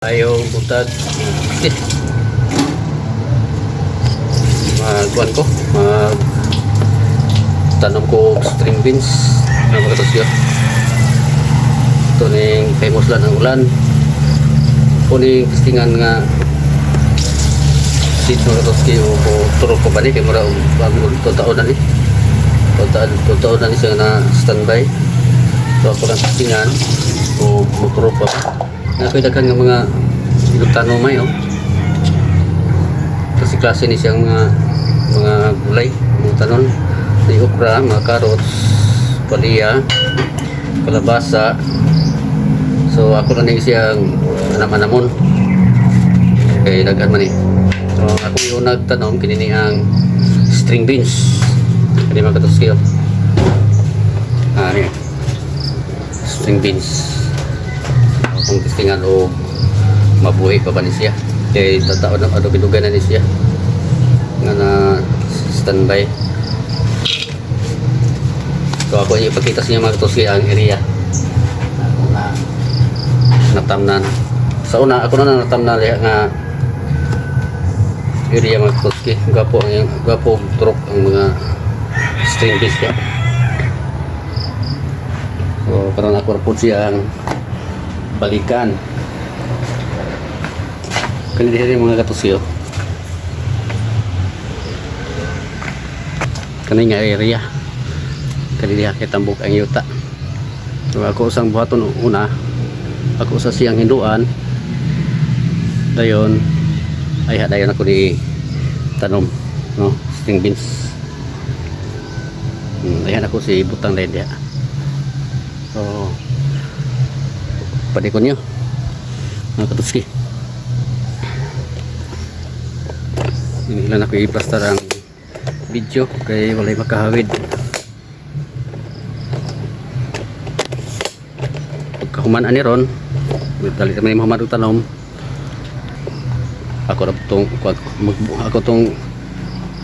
Ayaw butag magkuhan ko tanom ko string beans na magatos yun. Ito ning famous lang ang ulan kuning testingan nga seeds magatos kayo o turok ko ba ni kaya mura taon na ni taon na ni siya na standby. So ako lang testingan o turok pa ako'y daghan nga mga tanumay kasi klase ni siyang mga gulay, mga tanon may okra, mga carrots, palya, kalabasa. So ako lang siyang anam-anamon kaya daghan man so ako yung nagtanom kinini ang string beans hindi makatos kayo string beans kung testingan o mabuhay pa ba ni siya kaya tataon na binugan na ni siya nga na standby. So ako yung ipakita sa inyo mga katoski ang area na natamnan sa una ako na natamnan nga area mga katoski gwapo turok ang mga string beans niya. So karon ako na po siya ang balikan kanina mga katusyo kanina area kanina kitambok ang yuta. So ako usang buhaton una ako sa siyang hinduan dayon ay dayon ako ni tanom no string beans ayan ako si butang lain dia. So padikon nyo mga katuski hindi lang ako i-plaster ang video kaya walay makahawid pagkahuman ani ron dali kami Muhammad utanom ako tong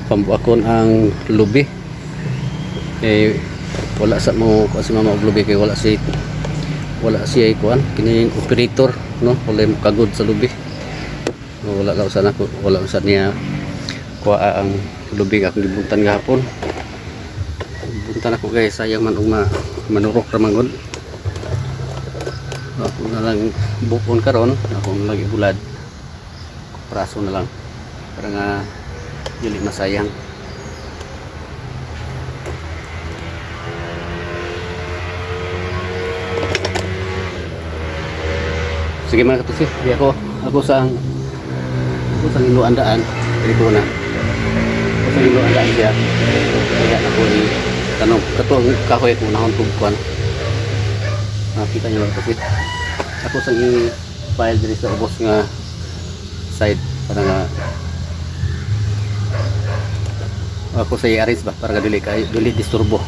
pambuakon ang lubi kaya wala sa mo kasi mama og lubi kaya wala siya ikuan kining operator no wala mo kagod sa lubi wala lang sana ko wala sa niya kuha ang lubi akong gibuntan gahapon buntan ako guys sayang man og manurok ra mangod ako na lang bukon karon akong lagi bulad praso na lang para nga dili masayang. Sige mga katusi, ako sa iluan daan, dito na. Ako sa iluan daan siya. Kaya ako ni tanong, katong kahoy ko nahon tugkuan. Nakita niyo mga katusi. Ako sa i-file diri sa ubos nga side para nga ako sa i-arrange ba para dili disturbo.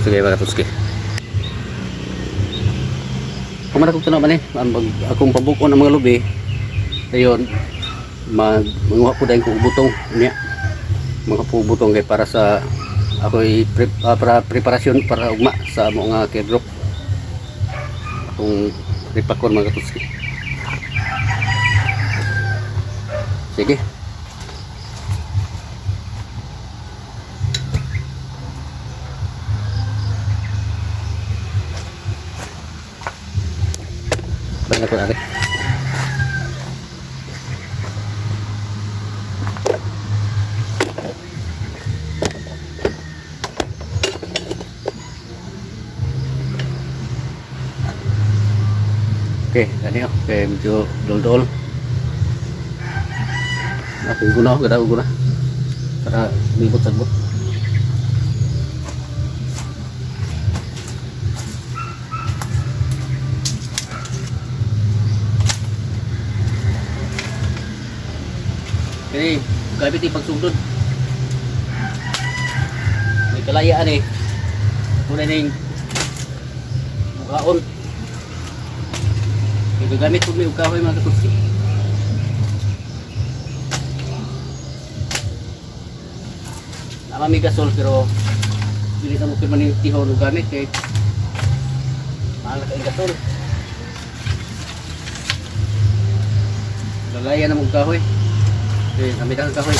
Sige mga katusi. Kumara ko tanaw man akong pabukon ang mga lubi dayon manguha ko dayon kong butong niya mga butong kay para sa ako para preparasyon para ugma sa mga kedrop akong ripakon mga katuski. Sige balik ako natin. Okay, tadi okay medyo dol-dol. Ako guna para libot-sagbot. Jadi gamit yung pagsugdod may kalayaan muna na yung bukaon gagamit po may ukahoy mga katuski. Nama may gasol pero hindi na mo pirman yung tihon gamit kaya Mahal ka gasol. Lalayan na mong kahoy. Okay, kami kang kahoy.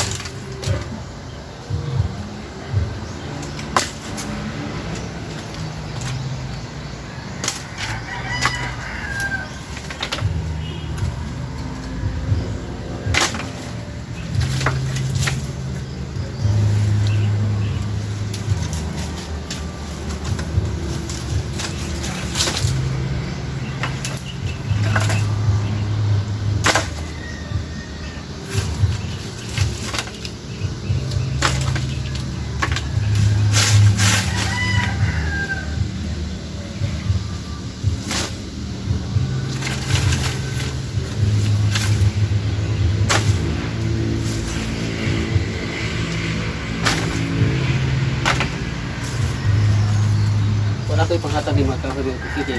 Wala ko ipanghatag ni mga kahoy ng city.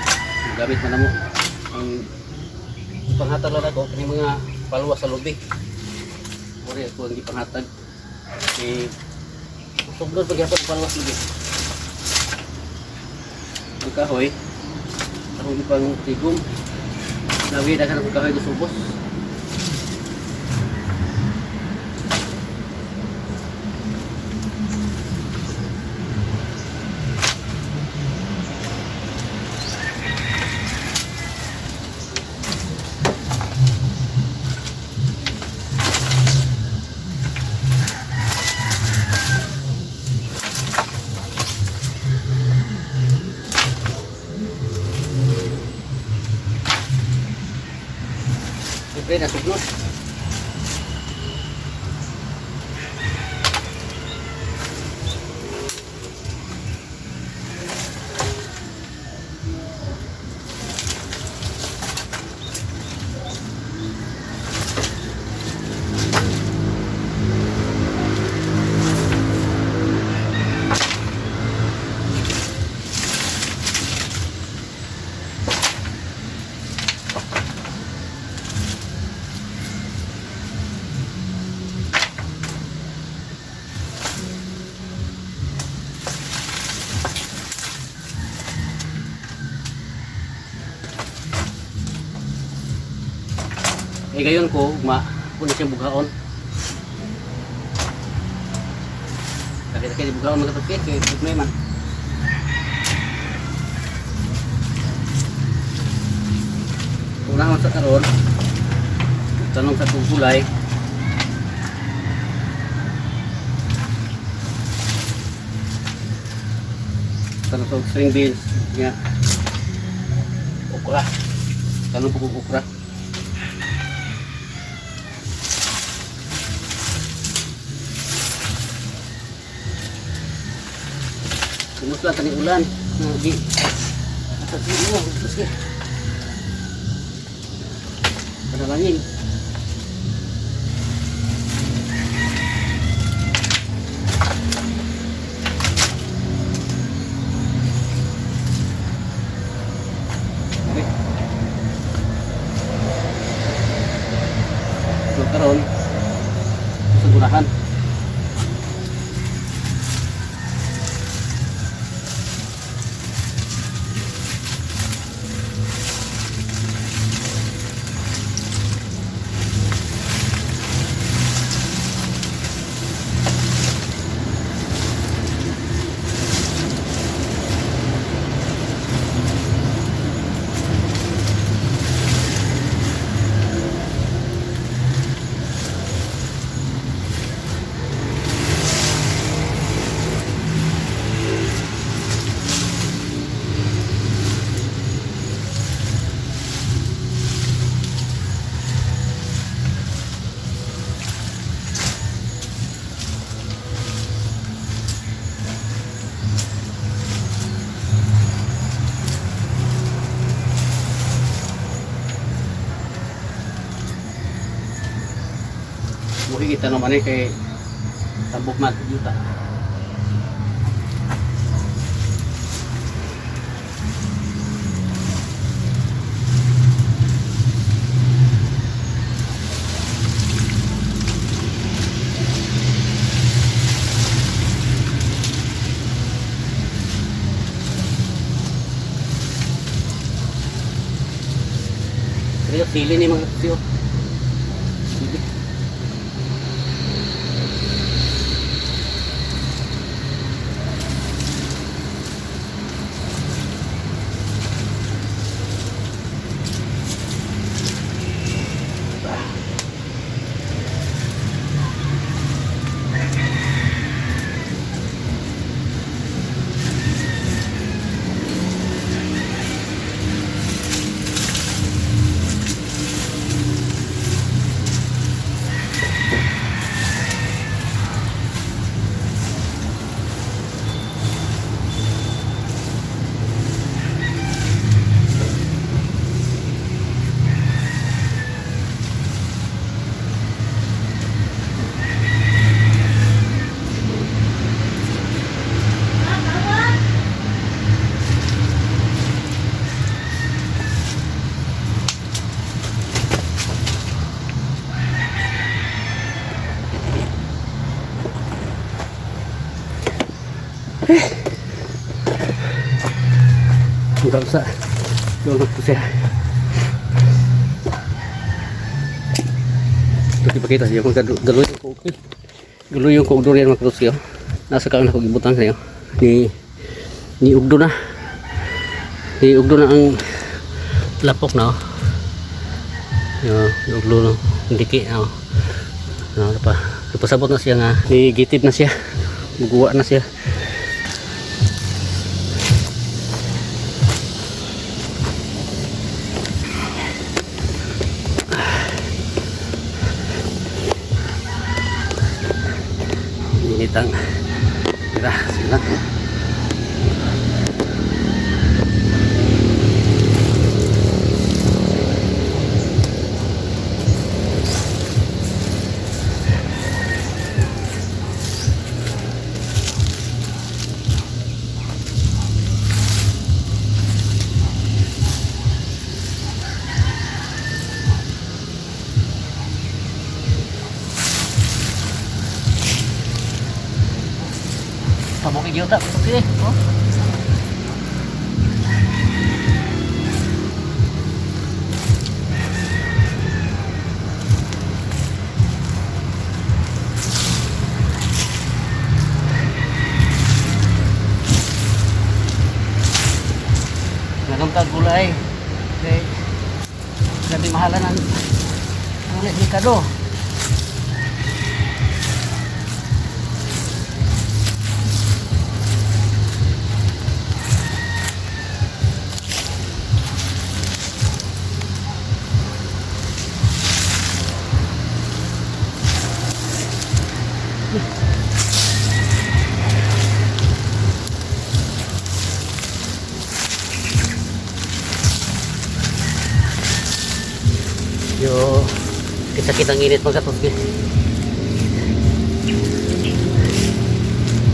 Gamit man na mo. Ang ipanghatag lang ako kani mga palwa sa lobby. Muna ako ang ipanghatag. Eh, sobrang pagyapon ang palwa sa lobby. Ang kahoy, akong ipang tigom. Nawi na ka ng kahoy na subos. Siyempre, nasugnod. Eh gayon ko, kung na siyang bughaon. Laki-laki di bughaon mga kapatid, kaya may man. Unang sa karon, tanong sa tugulay. Tanong sa string beans, nga. Okra. Tanong po okra. Simusla tani ulan. Di. Asa sino terus ke. Ada langit. Oke. Karon segunahan. Buhi kita naman kay tambok mat juta. Pero sili ni mga siyo. Sili. Enggak usah dulu siya. Ito ipakita siya kung galuyong ko. Galuyong ko durian mga katos siya. Nasa kalang na kong ibutan siya. Ni ugdo na. Ni ugdo na ang lapok na. Ni ugdo na. Hindi ki. Napasabot na siya nga. Ni gitid na siya. Guguwa na siya. Initang mira sila. Pabok idiota, oke. Oh. Ganun ka gulay. Okay. Gabi mahalan ang ulit ni Kado. Yo, kita nginit mga katos.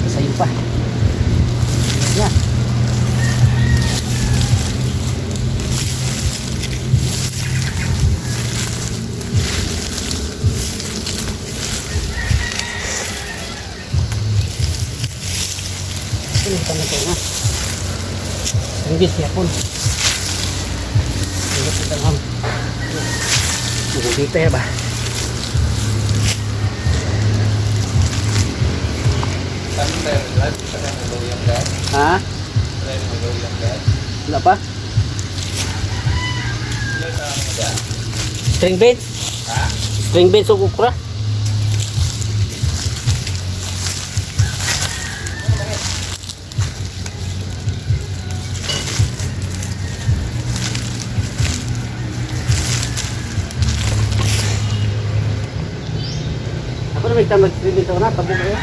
Kasayin pa. Yan. Ini tanda-tanda. Inggit ya pun. Inggit kita ham. Dito ya ba? Ha? Wala pa? String beans? Ha? String beans o kukura? Apa namanya kita string beans na? Tabi ba yun?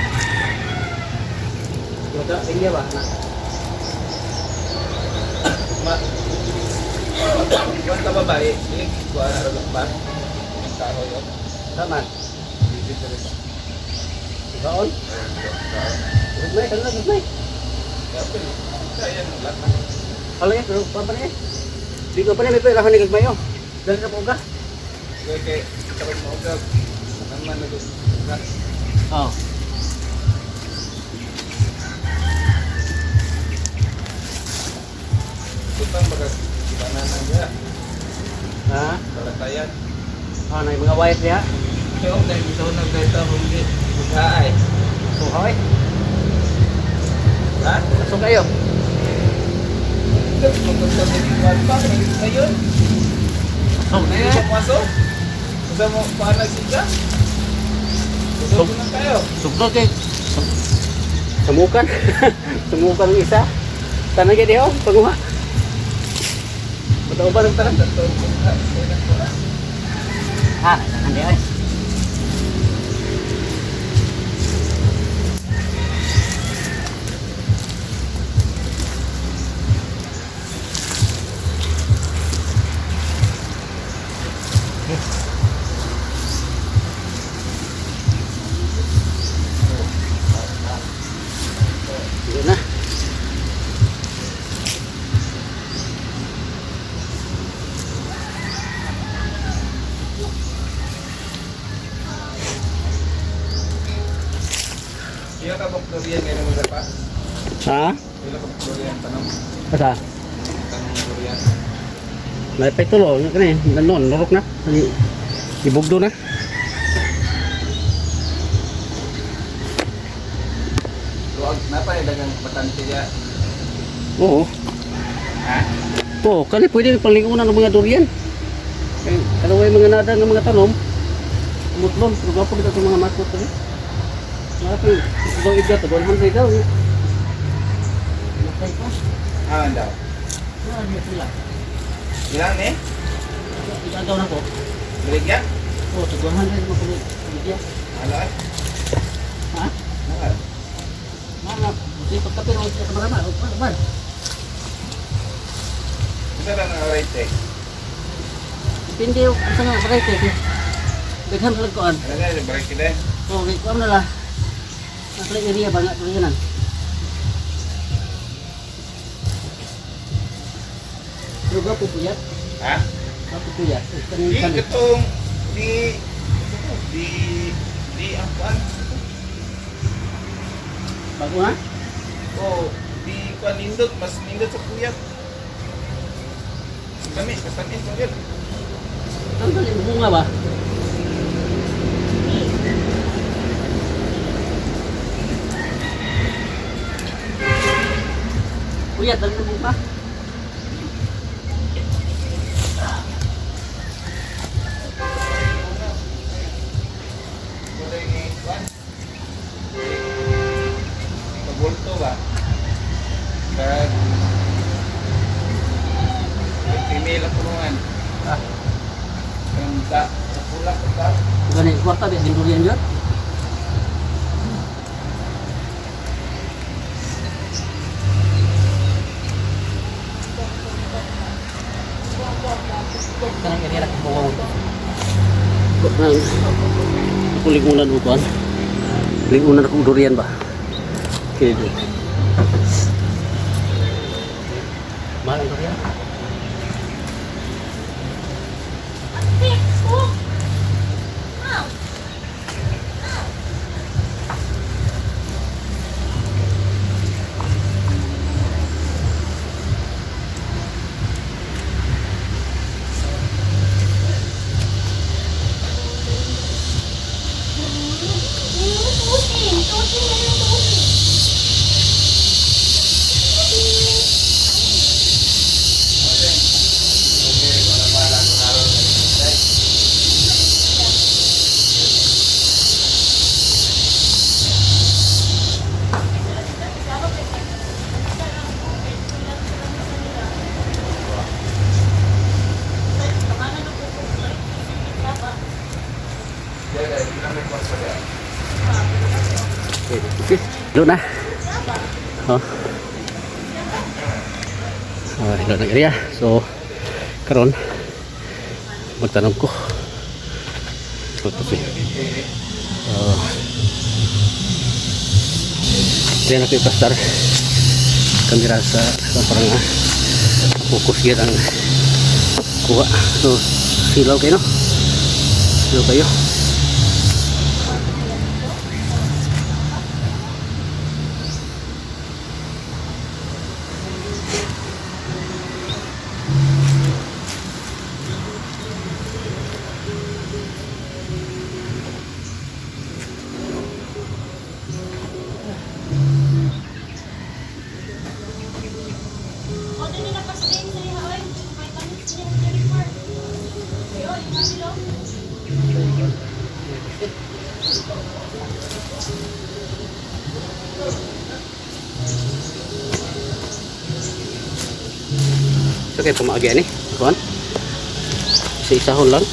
Wala, tingya ba? Iwan ka babae, ini kuha na rin ba? Taro yun. Sama? Bibig ka rin. Ikaon? Gagmay, kanila gagmay. Kaya yan, lahat na. Kalau ya, pero pa niya. Di ko pa niya, may pera ka ni gagmay yun. Dahil na po ka? Kaya kapag mo ka, naman na doon. Oo. Tutang baga, banana niya. Ha? Talatayan. Ah, na mga wires diha. Yung nagito ng data hindi. Ay. So, hoy. Ha? So kayo. Magkakaroon ng one pack ngayon. So, Hindi kaya. mo pasok. Gusto mo paano siya? Gusto mo na kayo. Sugdo kay. Samukan. Samukan ng isa. Tanang gid diho, panguha. Betul ba ng tanang? Ha, nanti ay. Yun na. Iya ka bang durian ngayon mo pa? Ha? Iya ka bang durian tanong Asa? durian. Naipay tulo, yun kani, nanon, norok na. Ibugdo na. Luag na pa dagang patante ya. Oo. Ha? Oo, kani pwede panglingunan ng mga durian. Eh, kalau may mga nada ng mga tanom, mutlon, pero gapo kita itong mga mascot kani. Mga ito, itong igat, 100 daw. Matay pa. Ah, daw. Ano sila? Ilang ni? Ilan daw na po? Beligya? Oo, 100 mo kulit. Bigyan. Ano ay? Ha? Mahal. Mga, buti pagkapin ako sa marama. O, paano ba? Isa lang ang right eh. Depende yung asa nga, variety. Daghan lang koan. Ano na, break kita eh. Oo, may koan na lang. Nasa area ba nga tulinan? Pero gapo po yan. Ha? Gapo po yan. Di katong di ang kuan. Bago na? Oh, di kuan nindot mas nindot sa puyat. Kami, kasamin mo yun. Ang galing bunga ba? Kuya, dali na bunga. Wala yung kuan. Pagulto ba? Kag female ang tulungan. Ah, Ang sa pula ko ta. ganun, kwarta ba? Durian yun? Kanang area ko bawa mo. Nang kulingunan mo kuan. Lingunan ako durian ba? Okay, do. Mahal ang durian? Okay, doon na. Oh. Oh, doon na area. So, karon magtanong ko. Ito si. Diyan ako ipastar. Kamera sa parang focus yan ang kuha. So, silaw kayo, no? Silaw kayo. So kayo pumagi ni kuan. Isa-isahon lang.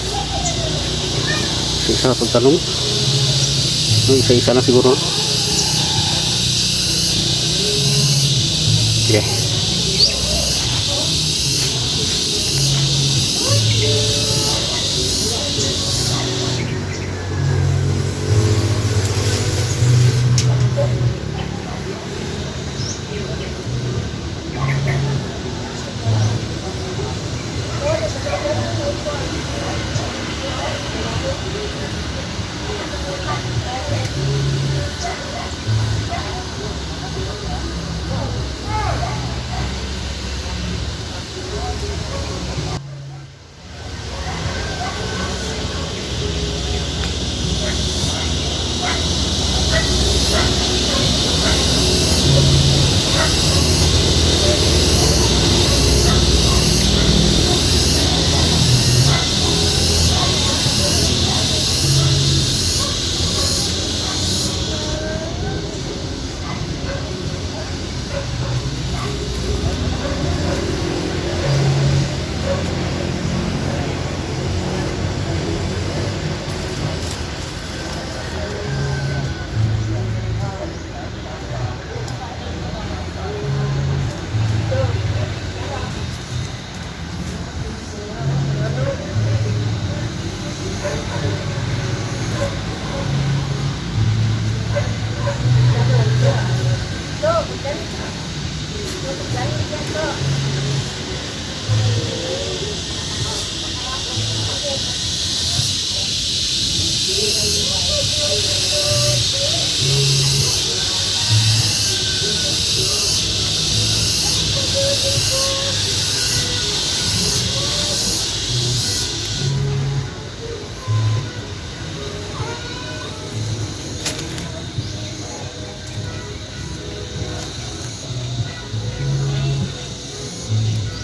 Isa-isa pagtanong. No, isa-isa lang siguro. Okay.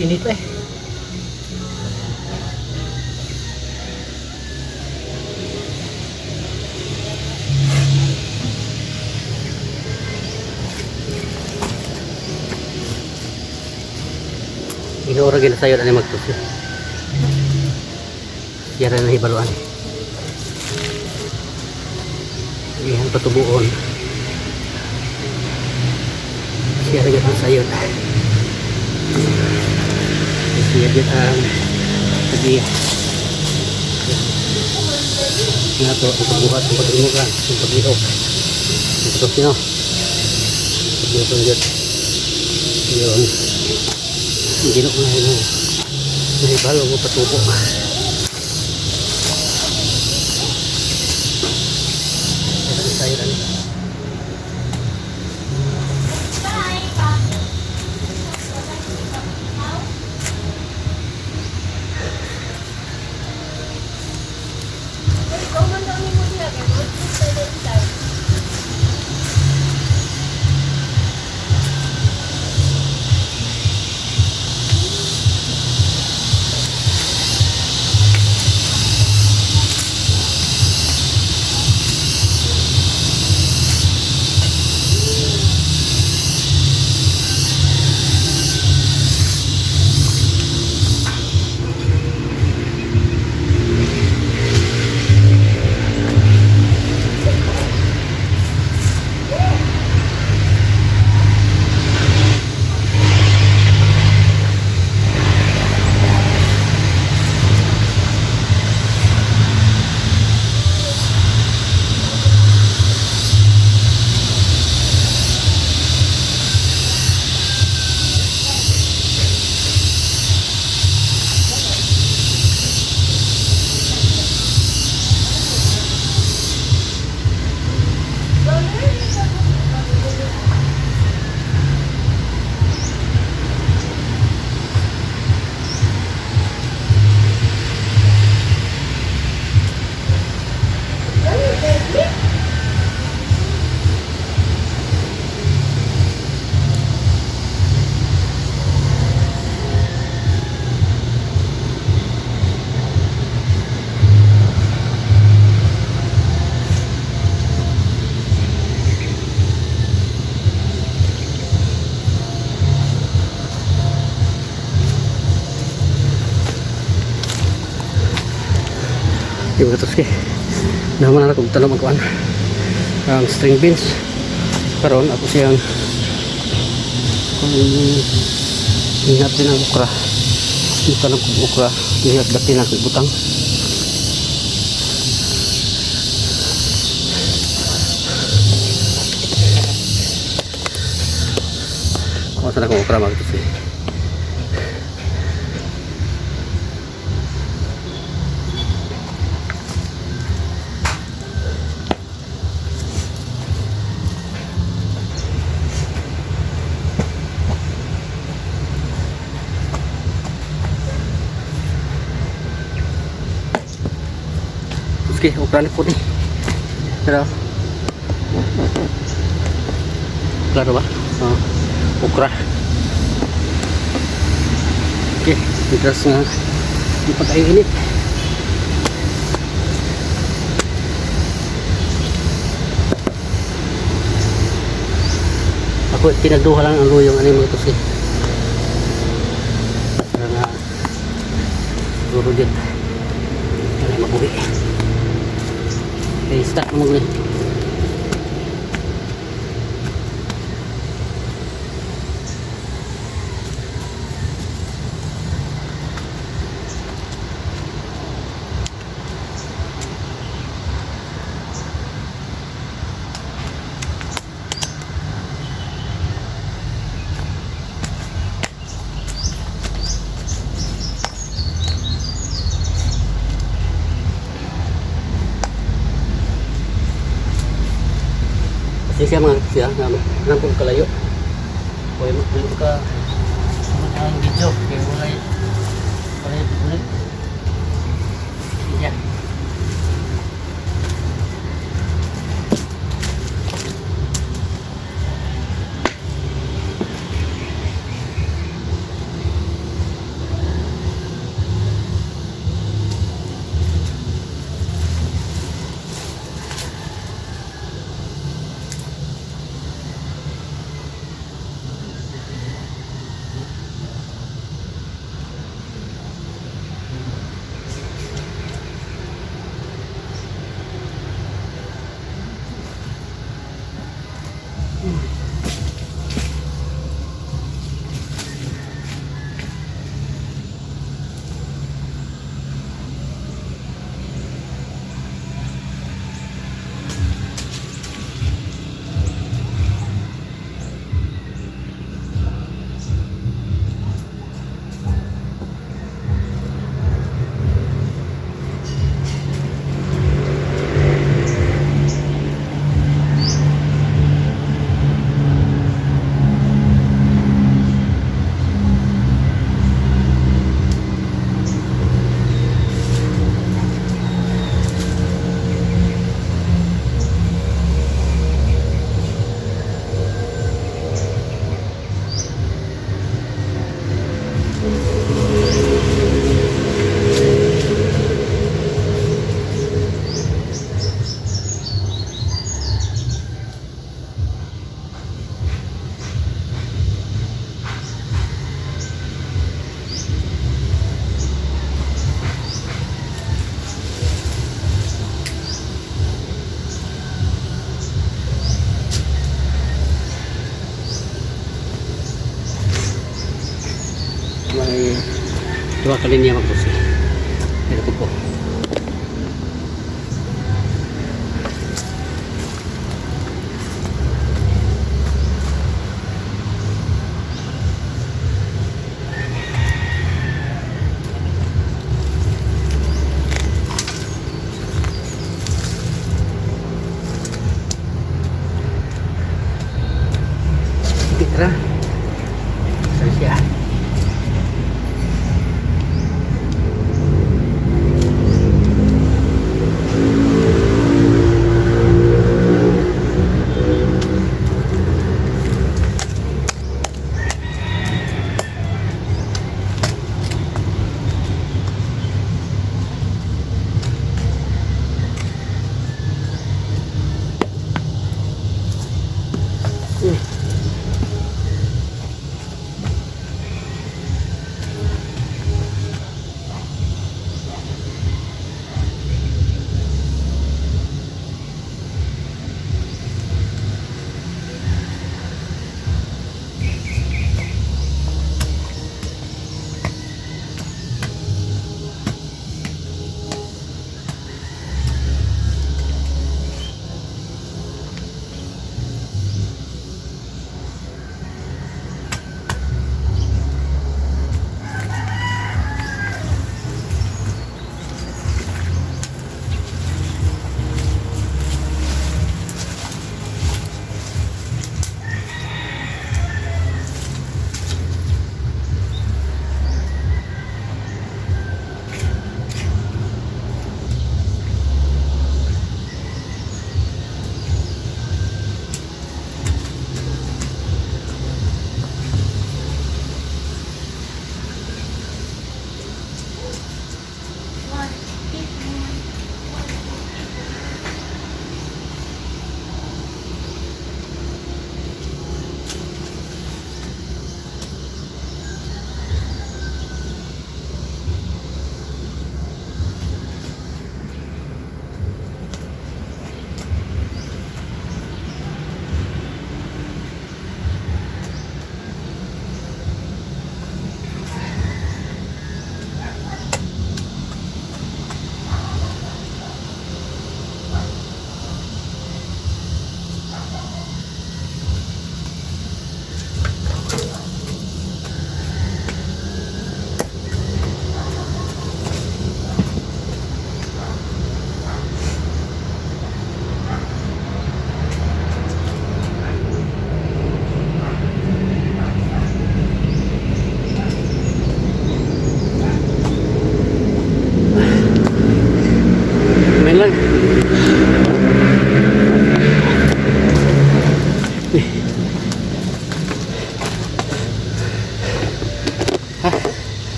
Init eh. Inuura gina sayo na magtusi. Siya rin na hibaluan. Iyan patubuon. Siya rin ang sayo. Siya din ang hadiah. Nga to, ang pagbuhat, ang pagrimugan, ang paglihok. Ang pagkino. Paglihok yun. Yun. Hindi na ko na nahibalo mo patubo. Ito tayo lang. Yung gatos kay naman na kong tanong magkuhan ang string beans karon ako siyang ingat din ang okra ito na kong okra ingat dati na kong butang ako sana kong okra magatos kay okay, okra na po ni. Pero, klaro ba? Okra. Okay, bigas nga. Di pa tayo init. Ako, tinagduha lang ang luyong ano yung mga ito para nga siguro din. Para mabuhi. Okay, start mo muna. Kasi siya mga siya na kung kalayo. Kaya magpilo ka ang video. Kaya mulay ulit. Iya. May dua kali niya magbusi. Ito ko po. Tara. Saan siya?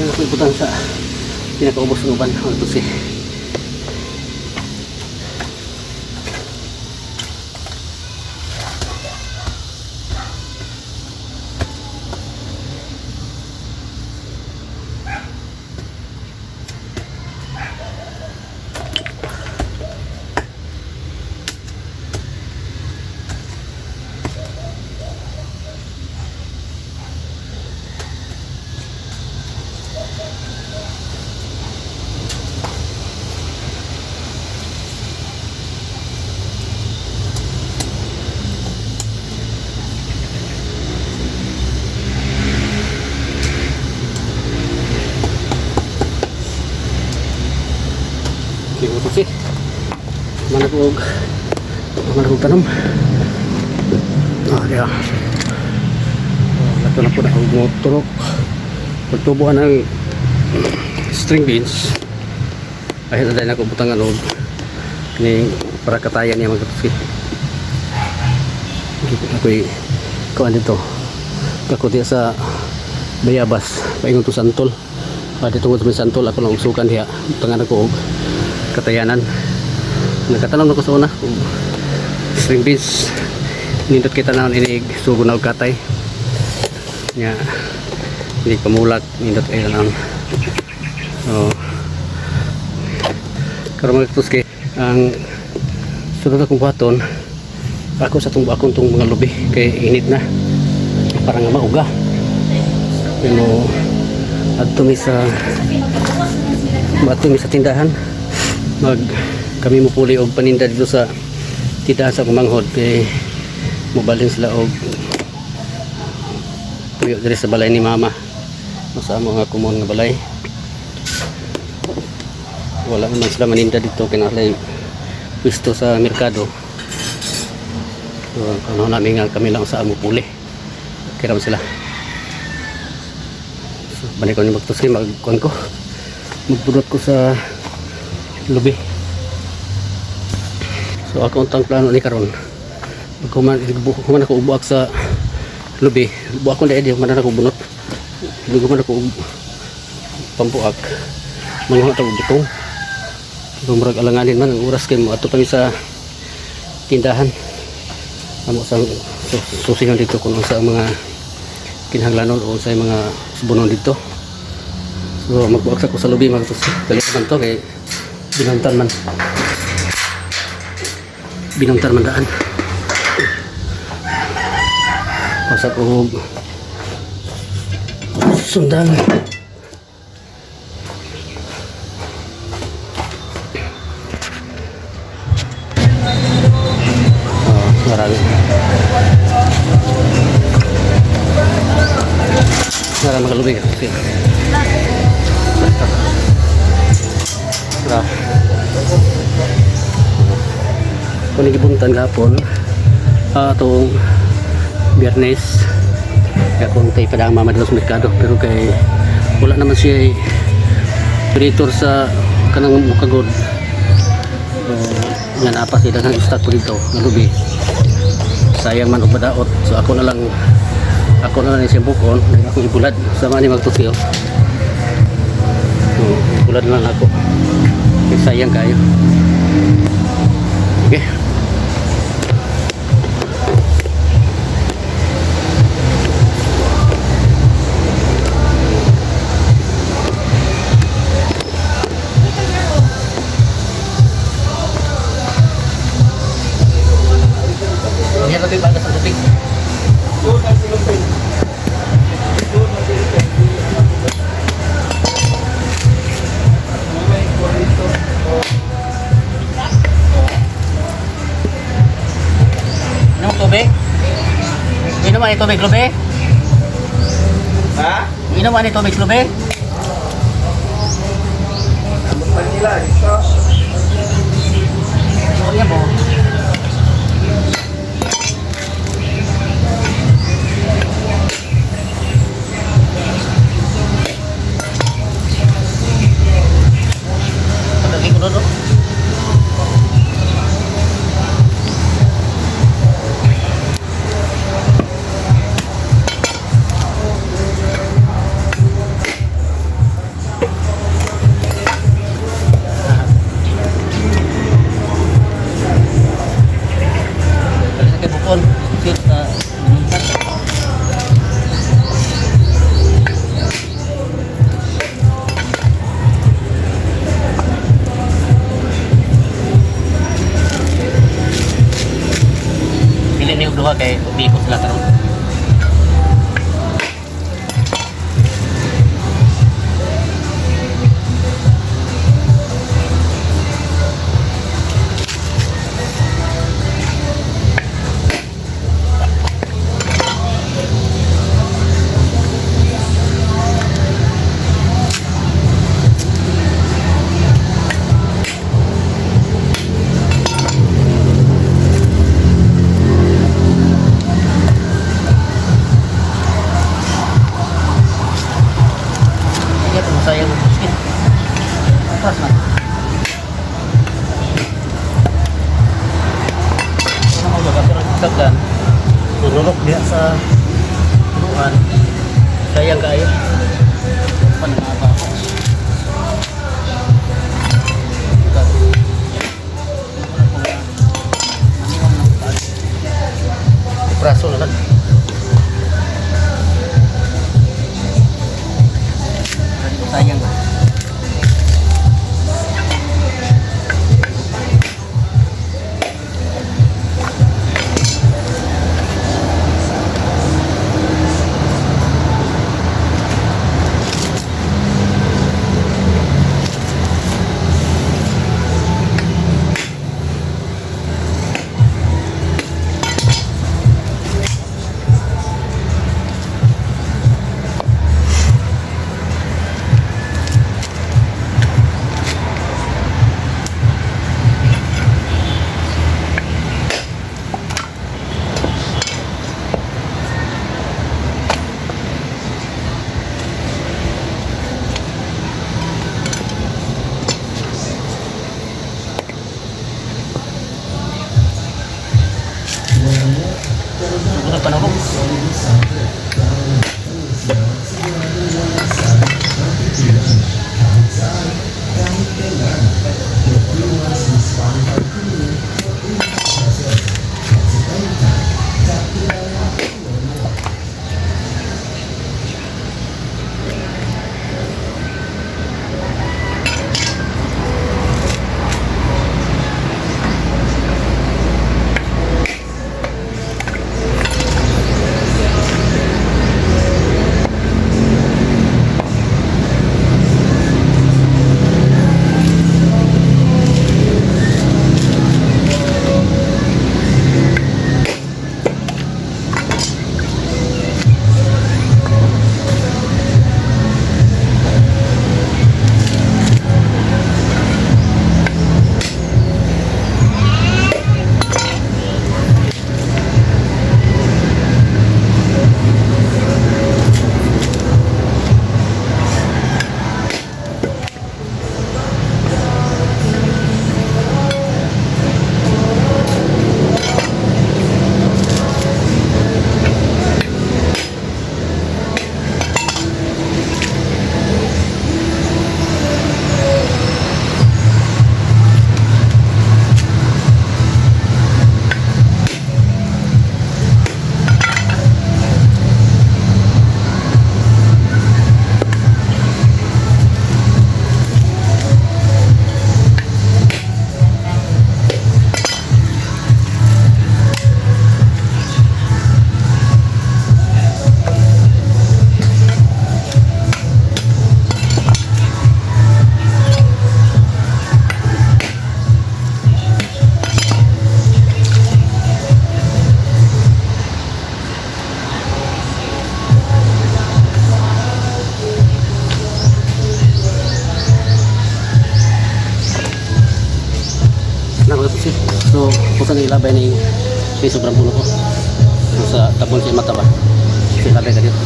Kaya ako ibutang sa pinakaubos ng uban. Ito si utos sih mana ko tanam ya ito na po na motorok pagtubuhan ng string beans kahit na dahil ako butangan o ni para katayan niya mga katusi ako'y kuhan dito ako diya sa bayabas paingon to santol tungod sa santol ako lang usukan diya butangan ako katayanan nagkatanong ako sa una string beans nindot kita na inig sugo na og katay nya hindi pamulat nindot kayo lang so karon mga tuski ang sunod akong buhaton ako sa akong tong mga lubi kay init na parang mauga pero adto mi sa tindahan kami mupuli og paninda dito sa tindahan sa Kumanghod kay mobalin sila og tuyo diri sa balay ni mama sa mga kumon nga balay wala naman sila maninda dito kinalay pwesto sa merkado so ano namin nga kami lang sa mupuli kira sila so balik ko ni magtuski magkuan ko magpudot ko sa lubi so ako ang plano ni karon kuman ako ubuak sa lubi buak ko dahil man ako bunot hindi ko man ako pampuak mga tawag butong murag alanganin man ang oras kay mo ato kami sa tindahan amo sa susihan dito kung sa mga kinahanglanon o sa mga subunon dito so magbuak sa ko sa lubi galit man to kay binantar man daan pasap og sundan marami magalubig kasi kung nagibuntan gapon itong Biyernes kaya kung tayo padang mama dito sa merkado pero kay wala naman siya operator sa kanang mukagod nga napa sila ng stock po dito ng lubi sayang man o padaot so ako na lang siyang bukon ako ibulad sama ni magtusyo so ibulad na lang ako kaya sayang kayo okay. Lagi bagas sa tubig. Anong tubig? Inom man itong tubig, Lube? Ha? Inom man itong tubig, Lube? Manila, ito. So, yan po. ba kay biko sila karon. Sayang buskin. Atas man. Ano mo ba pero sagdan? Nulok dia sa buwan. Sayang kayo. Panangapa ako. Praso na lang. Sayang. Sudah panahon. So, kung saan ilabay na yung sobrang puno ko. Sa tabon siya mata ba? Kasi ilabay ka dito.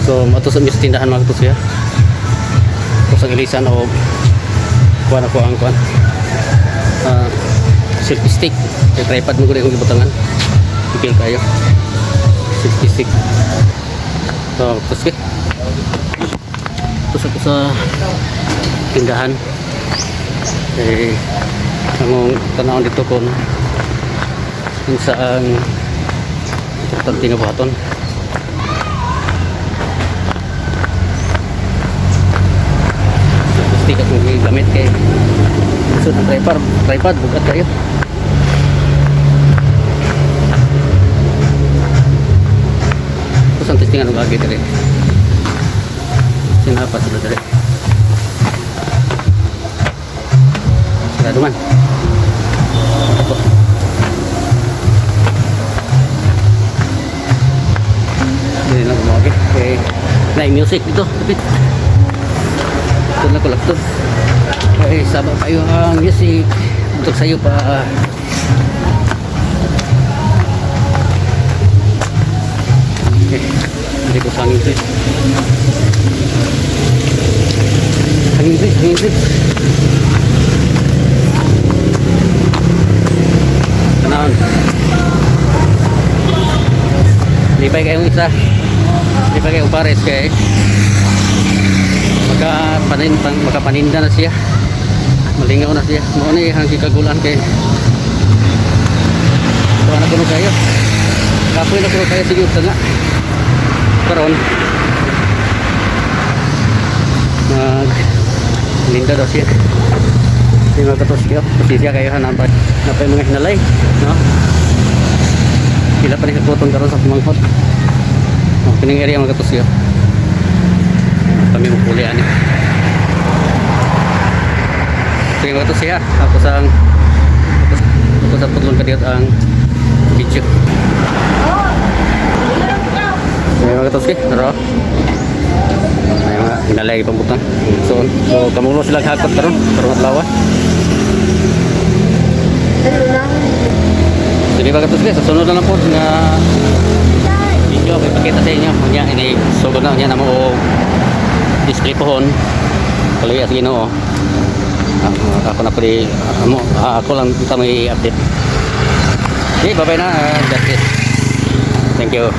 So, matusok niyo sa tindahan mga katus ya. Kung saan ilisan o kuhan ako ang kuhan. Selfie stick. Kaya tripod mo ko rin kung ibutangan. Ipil kayo. Selfie stick. So, tusok. Tusok ko sa tindahan. Eh, ang tanawin dito kung saan importante nga buhaton. Stick at mong gamit kay so ang tripod bugat kayo. testing ano lagi dali. Sinapas sila dali. Sarado man. Ito. Hindi na kumagi. Okay. Live music dito. Kapit. Ito na kulak to. Okay, sabang kayo ang music. Untuk sayo pa. Okay. Hindi ko sa hangin please. Hangin please, hangin please. Tanawan. Lipay kayong isa. Lipay kayong pares kay makapaninda na siya. Malingaw na siya. Mauna yung kikagulan kay kuha na kuno kayo. Kapoy na kuno kayo siguro nga. Karon linda daw siya. Hindi magkatos kayo. Pasisya kayo hanapay. Napay mga hinalay. No? Sila pa rin kakutong karon sa pumanghot. Pining area magkatos kayo. Kami mapuli ani. Sige magkatos siya. Tapos ang sa pudlong kadiyot ang video. May mga katoski, naro. May mga hinalay pambutang. So kamulo sila hakot karon at lawa. Sige mga katoski, sa sunod na lang po nga video may pakita sa inyo. Nya ini sugod na nya mo display pohon. Kalaya sa Ginoo. Ako na pwede ako lang may update. Okay, bye bye na. That's it. Thank you.